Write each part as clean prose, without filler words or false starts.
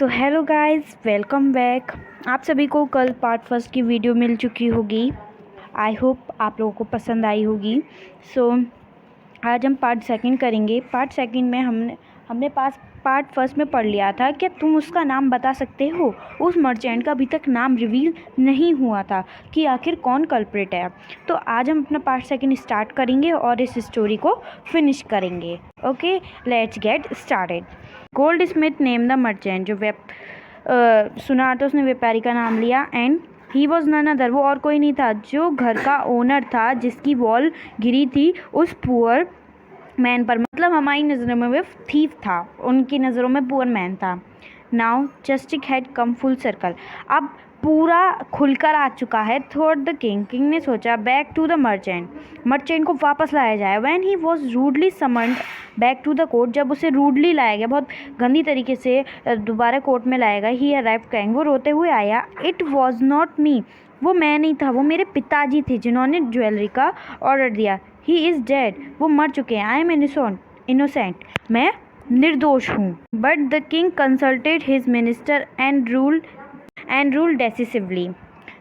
So hello guys, welcome back. आप सभी को कल पार्ट फर्स्ट की वीडियो मिल चुकी होगी। आई होप आप लोगों को पसंद आई होगी। सो आज हम पार्ट सेकंड करेंगे। पार्ट सेकंड में हमने पार्ट फर्स्ट में पढ़ लिया था कि तुम उसका नाम बता सकते हो। उस मर्चेंट का अभी तक नाम रिवील नहीं हुआ था कि आखिर कौन कल्प्रिट है। तो आज हम अपना पार्ट सेकंड स्टार्ट करेंगे और इस स्टोरी को फिनिश करेंगे। Okay, let's get started. Goldsmith named the merchant, जो सुना तो उसने व्यापारी का नाम लिया। And he was none other, वो और कोई नहीं था, जो घर का ओनर था जिसकी वॉल गिरी थी उस पुअर मैन पर। मतलब हमारी नज़रों में वो थीफ था, उनकी नज़रों में पुअर मैन था। Now justice had come full circle, अब पूरा खुलकर आ चुका है। थॉट द किंग ने सोचा, बैक टू द मर्चेंट को वापस लाया जाए। When he was rudely summoned back to the court, जब उसे रूडली लाया गया, बहुत गंदी तरीके से दोबारा कोर्ट में लाया गया। ही अराइव क्राइंग, वो रोते हुए आया। इट वॉज नॉट मी, वो मैं नहीं था, वो मेरे पिताजी थे जिन्होंने ज्वेलरी का ऑर्डर दिया। ही इज़ डेड, वो मर चुके हैं। आई एम इनोसेंट, मैं निर्दोष हूँ। But the king consulted his minister and rule decisively,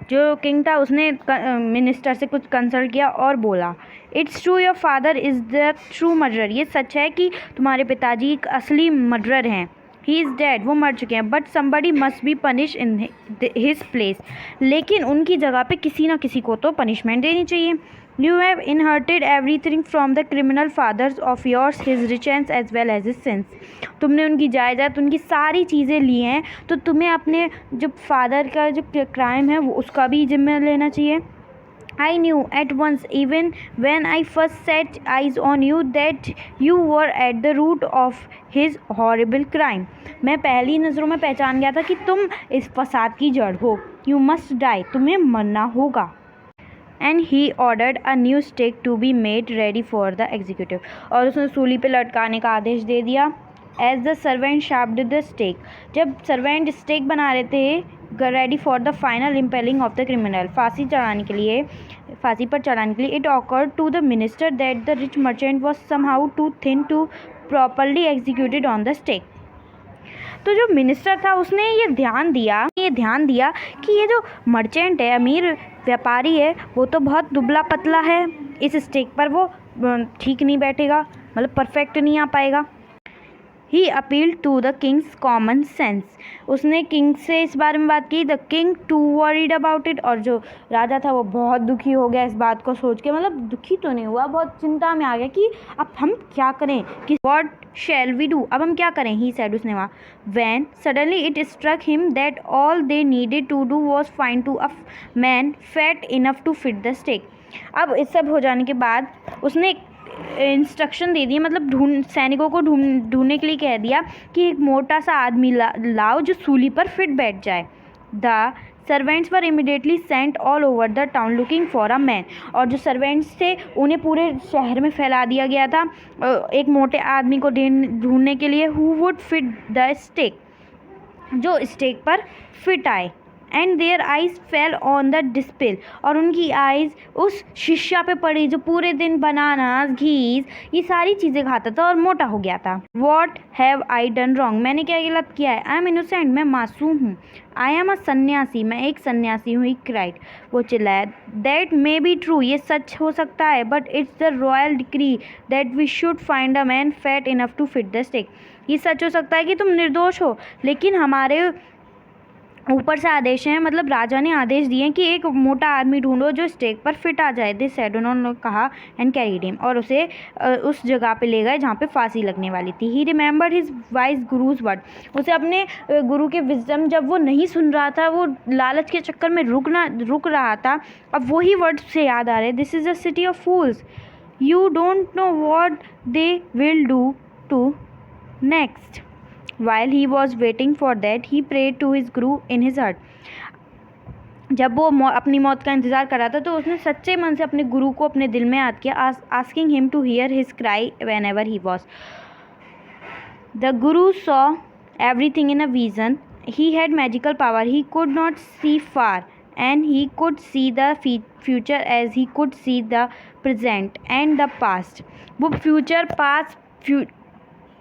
जो किंग था उसने मिनिस्टर से कुछ कंसल्ट किया और बोला, it's true your father is the true murderer, ये सच है कि तुम्हारे पिताजी एक असली मर्डरर हैं। ही इज़ डेड, वो मर चुके हैं। But somebody must be punish in his place, लेकिन उनकी जगह पे किसी ना किसी को तो पनिशमेंट देनी चाहिए। You have inherited everything from the criminal fathers of yours, his riches as well as his sins, तुमने उनकी जायदाद, उनकी सारी चीज़ें ली हैं, तो तुम्हें अपने जो फादर का जो क्राइम है वो उसका भी जिम्मे लेना चाहिए। I knew at once, even when I first set eyes on you, that you were at the root of his horrible crime. मैं पहली नज़रों में पहचान गया था कि तुम इस फसाद की जड़ हो। You must die, तुम्हें मरना होगा। And he ordered a new stake to be made ready for the executive, और उसने सूली पे लटकाने का आदेश दे दिया। As the servant sharpened the stake, जब सर्वेंट स्टेक बना रहे थे ready for the final impaling of the criminal, फांसी पर चढ़ाने के लिए, it awkward to the minister that the rich merchant was somehow too thin to properly executed on the stake. तो जो मिनिस्टर था उसने ये ध्यान दिया कि ये जो मर्चेंट है, अमीर व्यापारी है, वो तो बहुत दुबला पतला है, इस स्टेक पर वो ठीक नहीं बैठेगा, मतलब परफेक्ट नहीं आ पाएगा। He appealed to the king's common sense, उसने किंग से इस बारे में बात की। The king too worried about it, और जो राजा था वो बहुत दुखी हो गया इस बात को सोच के, मतलब दुखी तो नहीं हुआ, बहुत चिंता में आ गया कि अब हम क्या करें, कि व्हाट शैल वी डू, अब हम क्या करें। ही सेड, उसने वहाँ। When suddenly it struck him that all they needed to do was find to a man fat enough to fit the stake. अब इस सब हो जाने के बाद उसने इंस्ट्रक्शन दे दिया, मतलब सैनिकों को ढूंढने के लिए कह दिया कि एक मोटा सा आदमी लाओ जो सूली पर फिट बैठ जाए। The servants were immediately sent all over the town looking for a man, और जो सर्वेंट्स थे उन्हें पूरे शहर में फैला दिया गया था एक मोटे आदमी को ढूंढने के लिए, who would fit the stake, जो स्टेक पर फिट आए। And their eyes fell on the disciple, और उनकी आइज़ उस शिष्या पे पड़ी जो पूरे दिन बनाना, घीस, ये सारी चीज़ें खाता था और मोटा हो गया था। What have I done wrong, मैंने क्या गलत किया है। आई एम इनोसेंट, मैं मासूम हूँ। आई एम अ सन्यासी, मैं एक सन्यासी हूँ। ही क्राइड, वो चिल्लाया। दैट मे बी ट्रू, ये सच हो सकता है, but it's the royal decree that we should find a man fat enough to fit the stake, ये सच हो सकता है कि तुम निर्दोष हो, लेकिन हमारे ऊपर से आदेश हैं, मतलब राजा ने आदेश दिए कि एक मोटा आदमी ढूंढो जो स्टेक पर फिट आ जाए। दिस सेड, उन्होंने कहा। एंड कैरीड हिम, और उसे उस जगह पे ले गए जहाँ पे फांसी लगने वाली थी। He remembered his wise guru's word, उसे अपने गुरु के विजडम, जब वो नहीं सुन रहा था, वो लालच के चक्कर में रुक रहा था, अब वही वर्ड से याद आ रहे। This is a city of fools, you don't know what they will do to next. While he was waiting for that, he prayed to his guru in his heart. जब वो अपनी मौत का इंतज़ार कर रहा था तो उसने सच्चे मन से अपने गुरु को अपने दिल में याद किया, asking him to hear his cry whenever he was. The guru saw everything in a vision. He had magical power. He could not see far, and he could see the future as he could see the present and the past. वो future, past,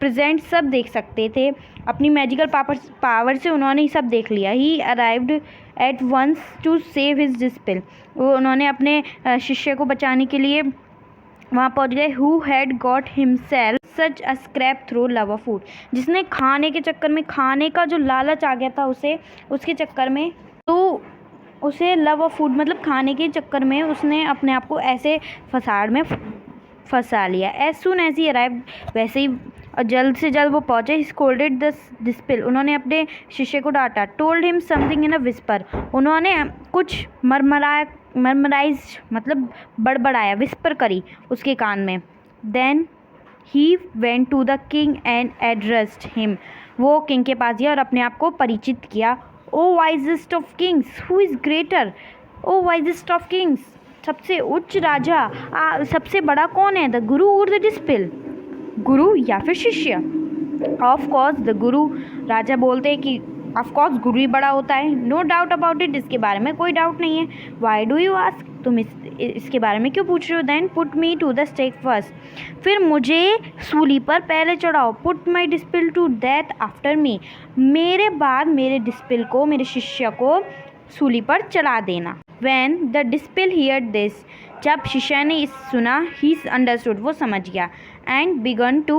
present सब देख सकते थे। अपनी magical power से उन्होंने ये सब देख लिया। He arrived at once to save his disciple, उन्होंने अपने शिष्य को बचाने के लिए वहाँ पहुँच गए। Who had got himself such a scrap through love of food, जिसने खाने के चक्कर में, खाने का जो लालच आ गया था उसे, उसके चक्कर में, तो उसे लव ऑफ फूड मतलब खाने के चक्कर में उसने अपने आप को ऐसे फसाड़ में फंसा लिया। As soon as he arrive, वैसे ही जल्द से जल्द वो पहुँचे। ही स्कोल्डेड द डिस्पिल, उन्होंने अपने शिष्य को डांटा। Told him something in a whisper, उन्होंने कुछ मरमराइज मतलब बड़बड़ाया, विस्पर करी उसके कान में। Then he went to the king and addressed him, वो किंग के पास गया और अपने आप को परिचित किया। O wisest of kings who is greater, O wisest of kings, सबसे उच्च राजा, सबसे बड़ा कौन है? द गुरु और द डिस्पिल, गुरु या फिर शिष्य? ऑफ कोर्स द गुरु, राजा बोलते हैं कि ऑफ कोर्स गुरु ही बड़ा होता है। नो डाउट अबाउट इट, इसके बारे में कोई डाउट नहीं है। वाई डू यू आस्क, तुम इसके बारे में क्यों पूछ रहे हो? Then put me to the stake first, फिर मुझे सूली पर पहले चढ़ाओ। Put my disciple to death after me, मेरे बाद मेरे डिस्पिल को, मेरे शिष्य को सूली पर चढ़ा देना। When the disciple heard this, जब शिष्य ने इस सुना, he understood, वो समझ गया। And began to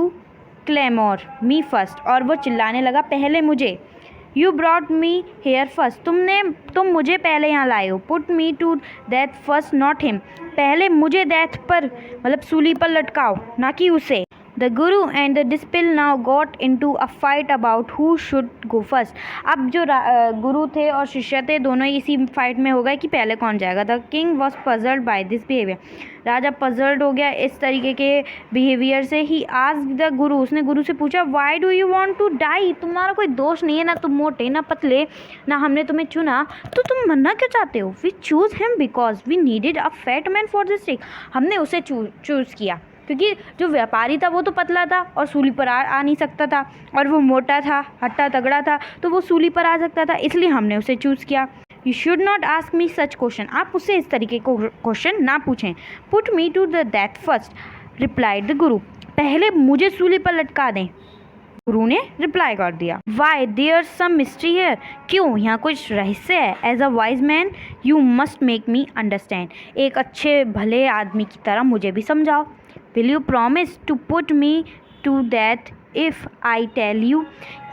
clamor me first, और वो चिल्लाने लगा पहले मुझे। You brought me here first, तुम मुझे पहले यहाँ लाए हो। Put me to death first, not him, पहले मुझे डेथ पर मतलब सूली पर लटकाओ, ना कि उसे। The guru and the disciple now got into a fight about who should go first. अब जो गुरु थे और शिष्य थे दोनों इसी फाइट में हो गए कि पहले कौन जाएगा। The king was puzzled by this behavior, Raja puzzled हो गया इस तरीके के बिहेवियर से। ही आस्क्ड द गुरु, उसने गुरु से पूछा why do you want to die, तुम्हारा कोई दोष नहीं है, ना तुम मोटे ना पतले, ना हमने तुम्हें चुना, तो तुम मरना क्यों चाहते हो? We choose him because we needed a fat man for this stake, हमने उसे चूज़ किया क्योंकि जो व्यापारी था वो तो पतला था और सूली पर आ नहीं सकता था, और वो मोटा था, हट्टा तगड़ा था, तो वो सूली पर आ सकता था, इसलिए हमने उसे चूज़ किया। You should not ask me such question, आप उससे इस तरीके को क्वेश्चन ना पूछें। Put me to the death first, replied the guru, पहले मुझे सूली पर लटका दें, गुरु ने रिप्लाई कर दिया। Why there some mystery here, क्यों यहाँ कुछ रहस्य है? As a wise man you must make me understand, एक अच्छे भले आदमी की तरह मुझे भी समझाओ। Will you promise to put me to death if I tell you,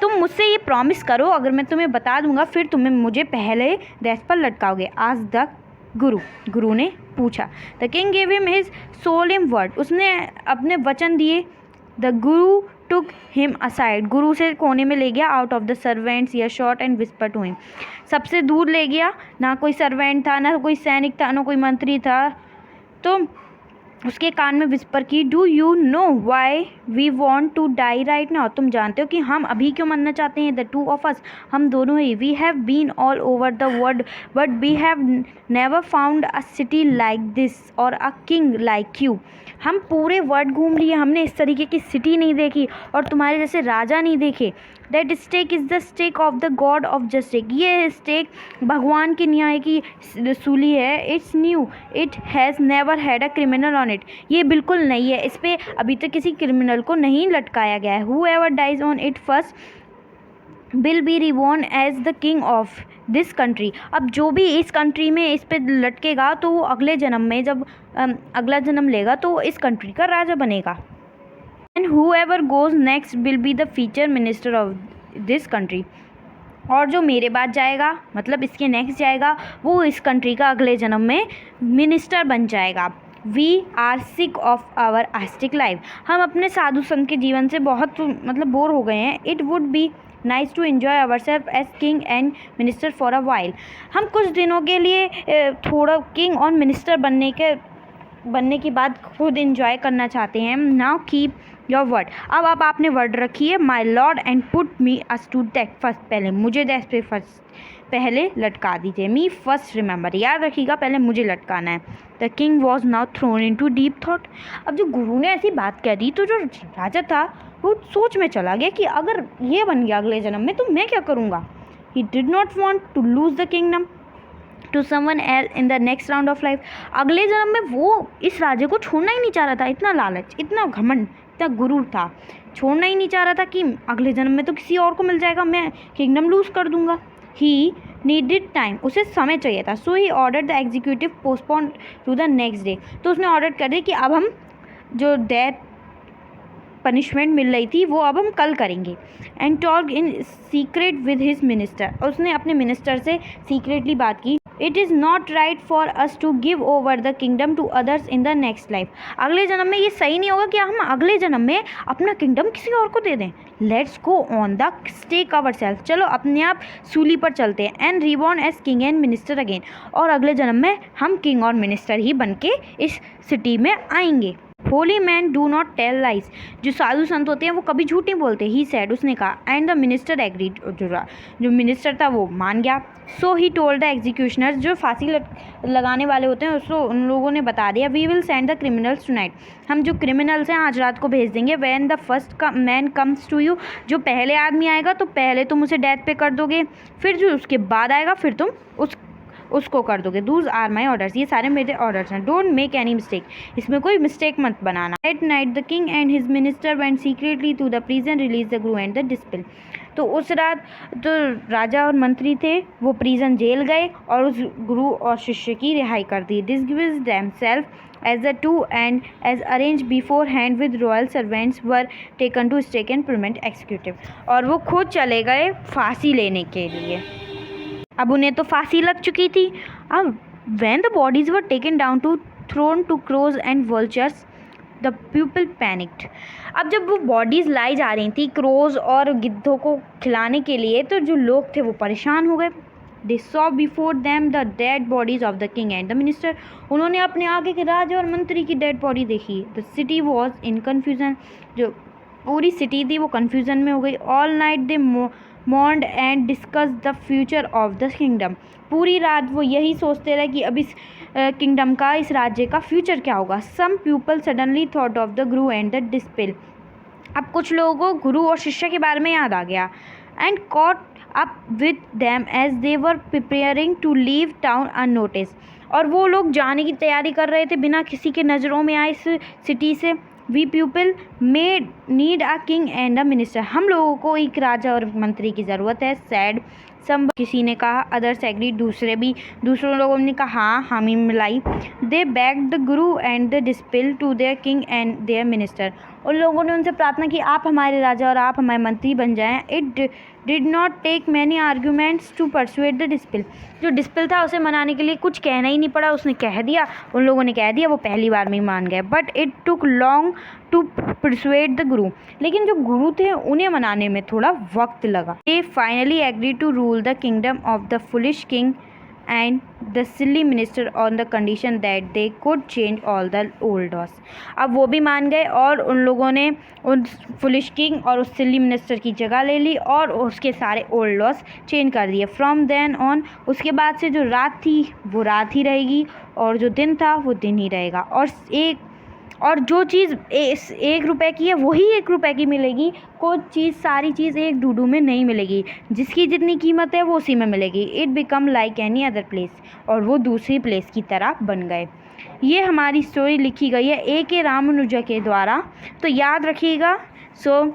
तुम मुझसे ये प्रॉमिस करो अगर मैं तुम्हें बता दूंगा फिर तुम्हें मुझे पहले डेथ पर लटकाओगे। आज द गुरु ने पूछा। The king gave him his solemn word, उसने अपने वचन दिए। The Guru took him aside, गुरु से कोने में ले गया। Out of the servants earshot and whisper to him, सबसे दूर ले गया, ना कोई सर्वेंट था, ना कोई सैनिक था, ना कोई मंत्री था, तो उसके कान में विस्पर की। Do you know why we want to die right now, तुम जानते हो कि हम अभी क्यों मरना चाहते हैं? द टू ऑफ अस, हम दोनों ही। We have been all over the world but we have never found a city like this और अ किंग लाइक यू, हम पूरे वर्ल्ड घूम लिए, हमने इस तरीके की सिटी नहीं देखी और तुम्हारे जैसे राजा नहीं देखे। That stake is the stake of the god of justice, ये स्टेक भगवान के न्याय की सूली है। It's new, it has never had a criminal on it, ये बिल्कुल नई है, इस पर अभी तक किसी क्रिमिनल को नहीं लटकाया गया है। Whoever dies on it first will be reborn as the king of this country, अब जो भी इस कंट्री में इस पे लटकेगा तो वो अगले जन्म में जब अगला जन्म लेगा तो वो इस कंट्री का राजा बनेगा। And whoever goes next will be the future minister of this country, और जो मेरे बाद जाएगा मतलब इसके नेक्स्ट जाएगा वो इस कंट्री का अगले जन्म में मिनिस्टर बन जाएगा। We are sick of our ascetic life, हम अपने साधु संत के जीवन से बहुत मतलब बोर हो गए हैं। It would be nice to enjoy our self as king and minister for a while, हम कुछ दिनों के लिए थोड़ा किंग और मिनिस्टर बनने के बाद खुद एंजॉय करना चाहते हैं। नाउ कीप योर वर्ड, अब आपने वर्ड रखिए। My lord and put me us to death first, पहले मुझे डेथ पे फर्स्ट पहले लटका दीजिए। मी फर्स्ट रिमेंबर, याद रखिएगा पहले मुझे लटकाना है। The king was now thrown into deep thought, अब जो गुरु ने ऐसी बात कह दी तो जो राजा था वो सोच में चला गया कि अगर ये बन गया अगले जन्म में तो मैं क्या करूँगा। He did not want to lose the kingdom to someone else in the next round of life, अगले जन्म में वो इस राज्य को छोड़ना ही नहीं चाह रहा था। इतना लालच, इतना घमंड इतना गुरु था, छोड़ना ही नहीं चाह रहा था कि अगले जन्म में तो किसी और को मिल जाएगा, मैं किंगडम लूज़ कर दूंगा। ही नीडेड टाइम, उसे समय चाहिए था। So he order the executive postpone to the next day, तो उसने ऑर्डर कर दिया कि अब हम जो डेथ पनिशमेंट मिल रही थी वो अब हम कल करेंगे। And talk in secret with his minister, उसने अपने मिनिस्टर से सीक्रेटली बात की। It is not right for us to give over the kingdom to others in the next life, अगले जन्म में ये सही नहीं होगा कि हम अगले जन्म में अपना किंगडम किसी और को दे दें। Let's go on the stake our self, चलो अपने आप सूली पर चलते हैं। And reborn as king and minister again, और अगले जन्म में हम किंग और मिनिस्टर ही बन के इस सिटी में आएंगे। Holy man do not tell lies, जो साधु संत होते हैं वो कभी झूठ नहीं बोलते। ही सैड, उसने कहा। एंड द मिनिस्टर एग्रीड, जो मिनिस्टर था वो मान गया। सो ही टोल्ड द एग्जीक्यूशनर्स, जो फांसी लगाने वाले होते हैं उसको उन लोगों ने बता दिया। We will send the criminals tonight, हम जो क्रिमिनल्स हैं आज रात को भेज देंगे। When the first man comes to you, जो पहले आदमी आएगा तो पहले तुम उसे डेथ पे कर दोगे, फिर जो उसके बाद आएगा फिर तुम उसको कर दोगे। दूज आर माई ऑर्डर्स, ये सारे मेरे ऑर्डर्स हैं। डोंट मेक एनी मिस्टेक, इसमें कोई मिस्टेक मत बनाना। At night the king and his minister went secretly to the prison, release the guru and the disciple, तो उस रात तो राजा और मंत्री थे वो प्रिजन जेल गए और उस गुरु और शिष्य की रिहाई कर दी। Disguise themselves as the two and as arrange beforehand with royal servants were taken to stake and permanent executive, और वो खुद चले गए फांसी लेने के लिए। अब उन्हें तो फांसी लग चुकी थी। अब when the bodies were taken down to thrown to crows and vultures, the people panicked, अब जब वो बॉडीज़ लाई जा रही थी क्रोज और गिद्धों को खिलाने के लिए, तो जो लोग थे वो परेशान हो गए। They saw before them the dead bodies of the king and the minister, उन्होंने अपने आगे के राजा और मंत्री की डेड बॉडी देखी। The city was in confusion, जो पूरी सिटी थी वो कन्फ्यूजन में हो गई। All night they mourned and discuss the future of the kingdom, पूरी रात वो यही सोचते रहे कि अब इस किंगडम का, इस राज्य का फ्यूचर क्या होगा। Some people suddenly thought of the guru and the disciple, अब कुछ लोगों को गुरु और शिष्य के बारे में याद आ गया। And caught up with them as they were preparing to leave town unnoticed, और वो लोग जाने की तैयारी कर रहे थे बिना किसी के नज़रों में आए इस सिटी से। We people may need a king and a minister, हम लोगों को एक राजा और मंत्री की ज़रूरत है। सैड सम, किसी ने कहा। अदर्स एग्री, दूसरों लोगों ने कहा हाँ हम ही मिलाई। They beg the guru and the disciple to their king and their minister, उन लोगों ने उनसे प्रार्थना की आप हमारे राजा और आप हमारे मंत्री बन जाएं। It did not take many arguments to persuade the disciple, जो डिस्पिल था उसे मनाने के लिए कुछ कहना ही नहीं पड़ा, उसने कह दिया, उन लोगों ने कह दिया, वो पहली बार में ही मान गए। But it took long to persuade the guru, लेकिन जो गुरु थे उन्हें मनाने में थोड़ा वक्त लगा। They finally agree to rule the kingdom of the foolish king and the silly minister on the condition that they could change all the old laws, अब वो भी मान गए और उन लोगों ने उन फुलिश किंग और उस सिली मिनिस्टर की जगह ले ली और उसके सारे ओल्ड लॉस चेंज कर दिए। फ्रॉम देन ऑन, उसके बाद से जो रात थी वो रात ही रहेगी और जो दिन था वो दिन ही रहेगा, और जो चीज़ 1 रुपए की है वही 1 रुपए की मिलेगी, कोई चीज़ सारी चीज़ एक डूडू में नहीं मिलेगी, जिसकी जितनी कीमत है वो उसी में मिलेगी। It become like any other place, और वो दूसरी प्लेस की तरह बन गए। ये हमारी स्टोरी लिखी गई है A.K. रामानुजा के द्वारा, तो याद रखिएगा। सो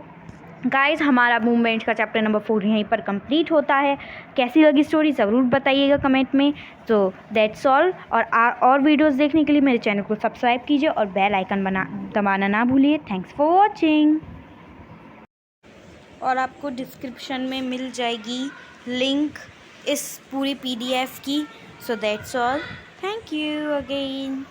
गाइस, हमारा मूवमेंट का चैप्टर नंबर 4 यहीं पर कंप्लीट होता है। कैसी लगी स्टोरी ज़रूर बताइएगा कमेंट में। सो दैट्स ऑल, और वीडियोस देखने के लिए मेरे चैनल को सब्सक्राइब कीजिए और बेल आइकन दबाना ना भूलिए। Thanks for watching. और आपको डिस्क्रिप्शन में मिल जाएगी लिंक इस पूरी PDF की। So that's all, thank you again.